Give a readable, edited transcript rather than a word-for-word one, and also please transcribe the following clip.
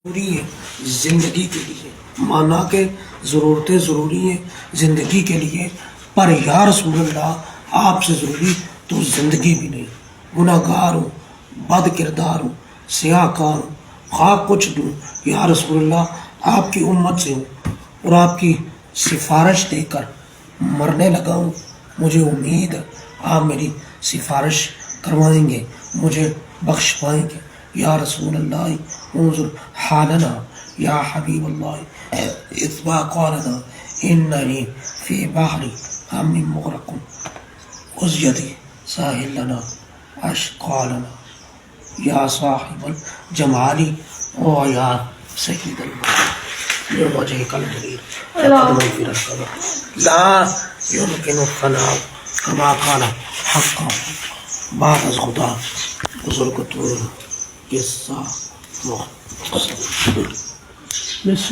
ضروری ہے زندگی کے لیے، مانا کہ ضرورتیں ضروری ہیں زندگی کے لیے، پر یا رسول اللہ آپ سے ضروری تو زندگی بھی نہیں۔ گناہ گار ہوں، بد کردار ہوں، سیاہ کار ہوں، خواہ کچھ دوں یا رسول اللہ آپ کی امت سے ہوں اور آپ کی سفارش دے کر مرنے لگا ہوں، مجھے امید ہے آپ میری سفارش کروائیں گے، مجھے بخش پائیں گے۔ یا رسول اللہ انظر حالنا یا حبیب اللہ اذ قالنا اننی فی بحر غم مغرق خذ یدی ساحل لنا اشقا لنا یا صاحب الجمال و یا سید المال وجهك الجليل تقدم في الكبر لا يمكن الثناء كما قال حقا بعد از خدا بزرگ تو قصہ مختصر